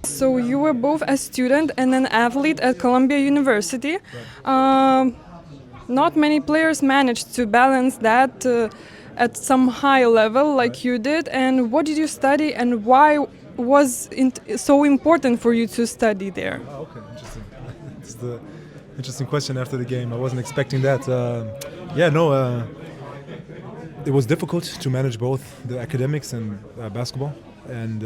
So you were both a student and an athlete at Columbia University. Not many players managed to balance that at some high level like you did. And what did you study, and why was it so important for you to study there? Oh, okay, interesting. It's the interesting question after the game. I wasn't expecting that. Yeah, no, it was difficult to manage both the academics and basketball. And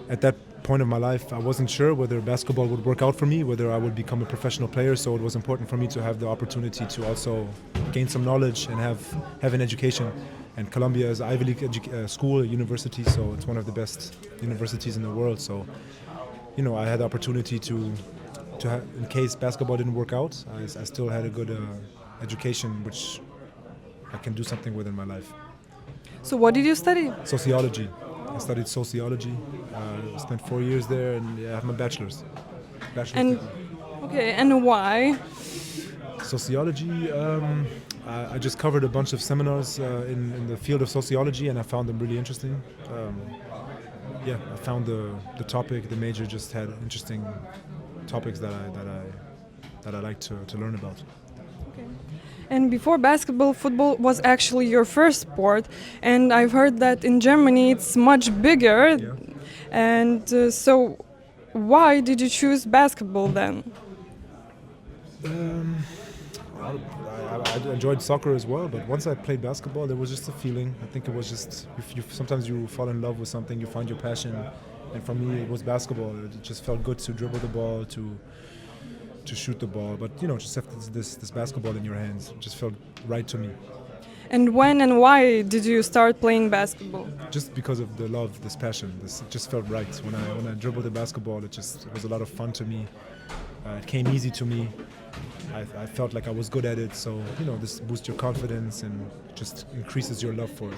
at that point of my life, I wasn't sure whether basketball would work out for me, whether I would become a professional player. So it was important for me to have the opportunity to also gain some knowledge and have an education. And Columbia is an Ivy League school, university, so it's one of the best universities in the world. So, I had the opportunity to have, in case basketball didn't work out, I still had a good education, which I can do something with in my life. So what did you study? Sociology. I studied sociology. Spent 4 years there, and I have my bachelor's. And degree. okay, and why? Sociology. I just covered a bunch of seminars in the field of sociology, and I found them really interesting. I found the topic, the major, just had interesting topics that I like to learn about. And before basketball, football was actually your first sport, and I've heard that in Germany it's much bigger. Yeah. And so, why did you choose basketball then? I enjoyed soccer as well, but once I played basketball, there was just a feeling. I think it was just sometimes you fall in love with something, you find your passion, and for me it was basketball. It just felt good to dribble the ball, to shoot the ball, but just have this basketball in your hands. It just felt right to me. And when and why did you start playing basketball? Just because of the love, this passion, it just felt right. When I dribbled the basketball, it was a lot of fun to me. It came easy to me. I felt like I was good at it, so this boosts your confidence and just increases your love for it.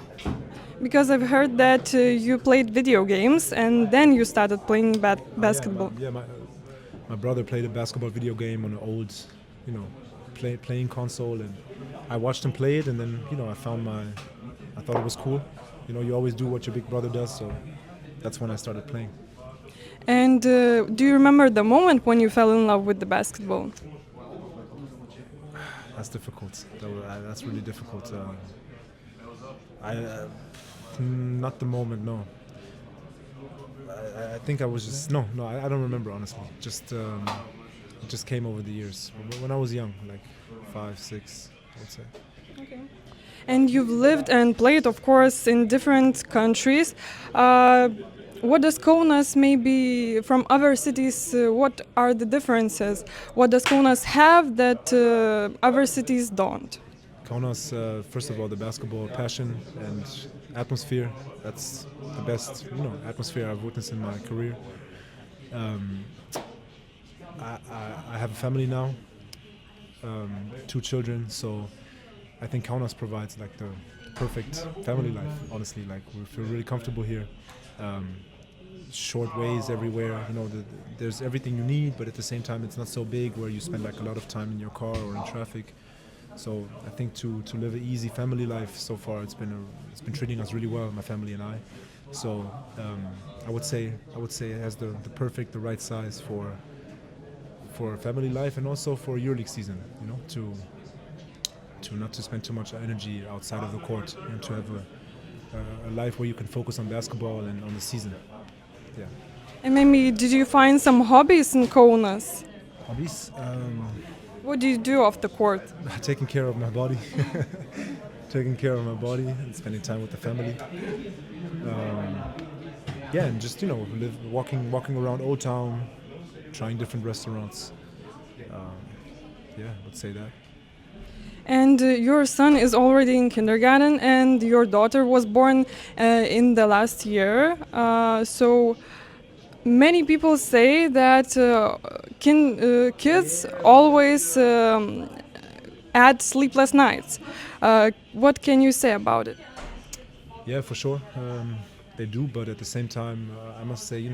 Because I've heard that you played video games and then you started playing basketball. Yeah, my brother played a basketball video game on an old, playing console, and I watched him play it, and then I thought it was cool. You always do what your big brother does, so that's when I started playing. And do you remember the moment when you fell in love with the basketball? That's difficult. That's really difficult. Not the moment, no. I think I was just no. I don't remember honestly. It just came over the years when I was young, like 5, 6, I would say. Okay. And you've lived and played, of course, in different countries. What does Kaunas maybe from other cities? What are the differences? What does Kaunas have that other cities don't? Kaunas, first of all, the basketball passion and atmosphere. That's the best, atmosphere I've witnessed in my career. I have a family now, 2 children, so I think Kaunas provides like the perfect family life. Honestly, like we feel really comfortable here. Short ways everywhere. There's everything you need, but at the same time, it's not so big where you spend like a lot of time in your car or in traffic. So I think to live an easy family life so far, it's been treating us really well, my family and I. So I would say it has the right size for family life and also for EuroLeague season. To not to spend too much energy outside of the court and to have a life where you can focus on basketball and on the season. Yeah. And maybe did you find some hobbies in Kaunas? Hobbies? What do you do off the court? Taking care of my body. Taking care of my body and spending time with the family. And just walking around Old Town, trying different restaurants. I would say that. And your son is already in kindergarten, and your daughter was born in the last year. So many people say that kids always add sleepless nights. What can you say about it? Yeah, for sure. They do, but at the same time, I must say,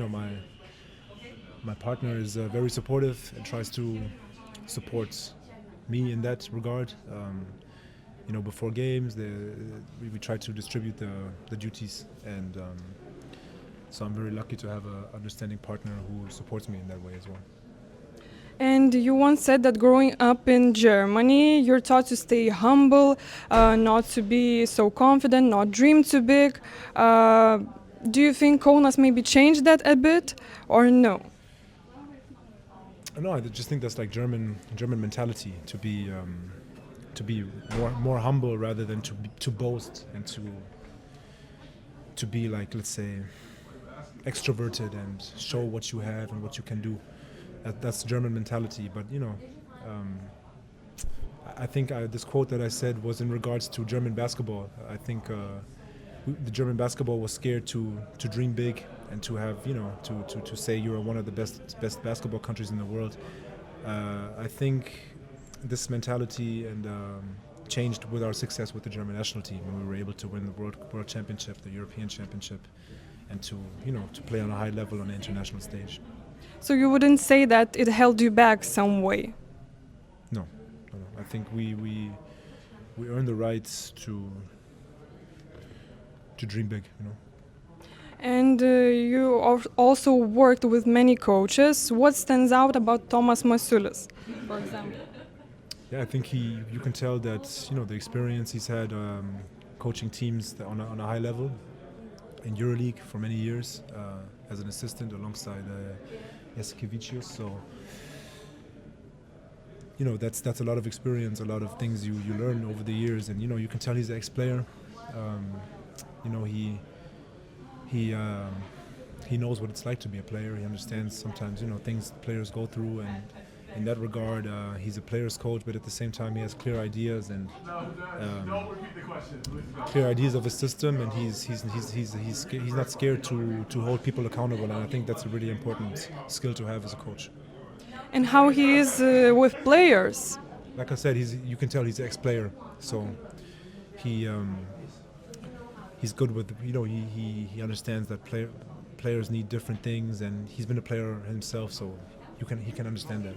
my partner is very supportive and tries to support me in that regard. Before games, we try to distribute the duties, and So I'm very lucky to have an understanding partner who supports me in that way as well. And you once said that growing up in Germany, you're taught to stay humble, not to be so confident, not dream too big. Do you think Kaunas maybe changed that a bit, or no? No, I just think that's like German mentality to be more humble rather than to boast and to be like, let's say, extroverted and show what you have and what you can do. That's German mentality. But I think this quote that I said was in regards to German basketball. I think the German basketball was scared to dream big and to have to say you're one of the best basketball countries in the world. I think this mentality and changed with our success with the German national team when we were able to win the world championship, the European championship, and to play on a high level on the international stage. So you wouldn't say that it held you back some way? No. I think we earn the rights to dream big. And you also worked with many coaches. What stands out about Tomas Masiulis, for example? Yeah, I think you can tell that the experience he's had coaching teams on a high level in EuroLeague for many years as an assistant alongside Jasikevicius. So that's a lot of experience, a lot of things you learn over the years, and you can tell he's an ex-player. He knows what it's like to be a player. He understands sometimes things players go through, and in that regard, he's a player's coach. But at the same time, he has clear ideas and clear ideas of his system, and he's not scared to hold people accountable. And I think that's a really important skill to have as a coach. And how he is with players? Like I said, you can tell he's an ex-player, so he's good with he understands that players need different things, and he's been a player himself, so he can understand that.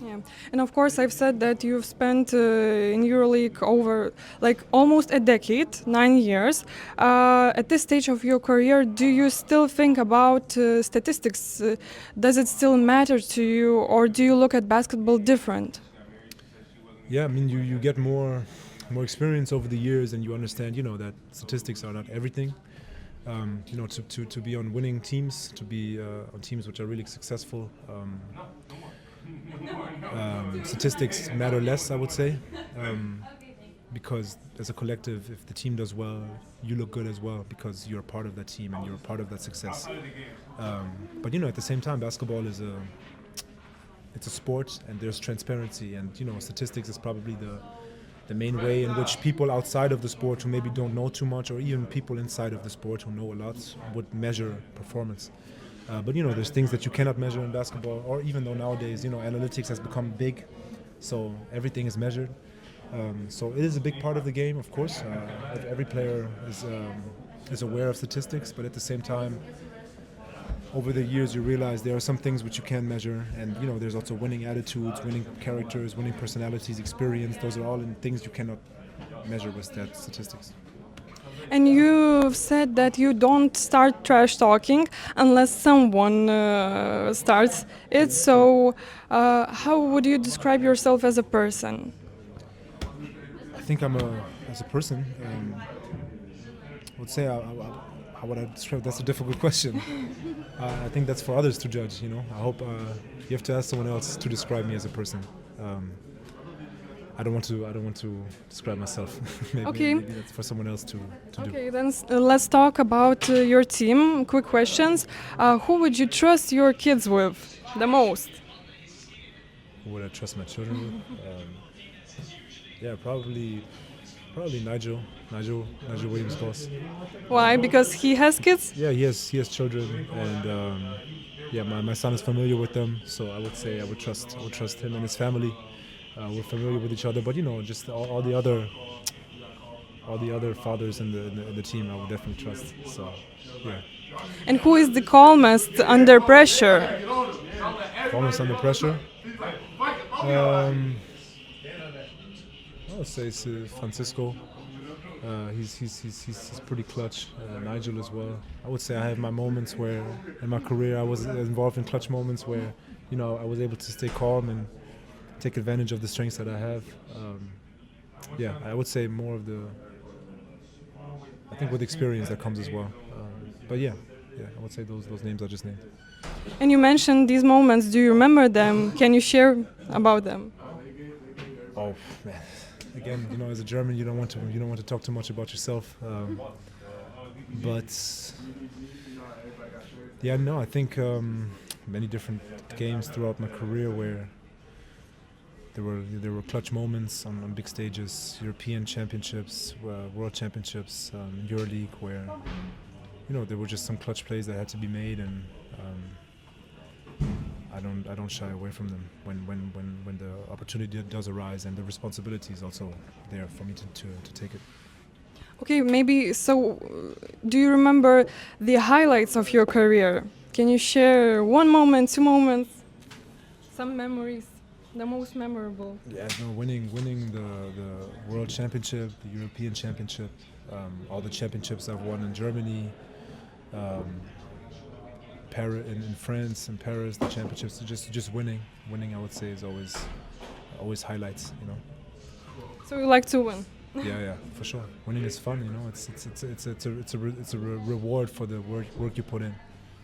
Yeah, and of course I've said that you've spent in EuroLeague over like almost a decade, 9 years. At this stage of your career, do you still think about statistics? Does it still matter to you, or do you look at basketball different? Yeah, I mean you get more experience over the years, and you understand that statistics are not everything. To be on winning teams, to be on teams which are really successful, statistics matter less, I would say, because as a collective, if the team does well, you look good as well because you're part of that team and you're part of that success. But at the same time, basketball is it's a sport, and there's transparency, and statistics is probably the main way in which people outside of the sport who maybe don't know too much, or even people inside of the sport who know a lot, would measure performance. But there's things that you cannot measure in basketball, or even though nowadays analytics has become big, so everything is measured. So it is a big part of the game, of course. Every player is aware of statistics, but at the same time, over the years you realize there are some things which you can measure, and there's also winning attitudes, winning characters, winning personalities, experience. Those are all things you cannot measure with statistics. And you've said that you don't start trash talking unless someone starts it. So how would you describe yourself as a person? I think as a person, I would say, how would I describe? That's a difficult question. I think that's for others to judge. I hope you have to ask someone else to describe me as a person. I don't want to describe myself. maybe that's for someone else to do. Okay, then let's talk about your team. Quick questions. Who would you trust your kids with the most? Who would I trust my children with? Yeah, probably Nigel Williams-Goss. Why? Because he has kids? Yeah, he has children, and my son is familiar with them, so I would say I would trust him and his family. We're familiar with each other, but just all the other fathers in the team, I would definitely trust. So, yeah. And who is the calmest under pressure? Calmest under pressure? I would say it's Francisco. He's pretty clutch. Nigel as well. I would say I have my moments where in my career I was involved in clutch moments where I was able to stay calm and take advantage of the strengths that I have. I would say more of I think with experience that comes as well. But I would say those names I just named. And you mentioned these moments. Do you remember them? Can you share about them? Oh man! Again, as a German, you don't want to talk too much about yourself. I think many different games throughout my career where there were clutch moments on big stages, European championships, World Championships, EuroLeague, where there were just some clutch plays that had to be made, and I don't shy away from them when the opportunity does arise, and the responsibility is also there for me to take it. Okay, maybe so. Do you remember the highlights of your career? Can you share one moment, 2 moments, some memories, the most memorable? Yeah, winning the World Championship, the European Championship, all the championships I've won in Germany. In France and Paris, the championships, just winning I would say is always highlights. So you like to win? Yeah, for sure. Winning is fun. It's a reward for the work you put in.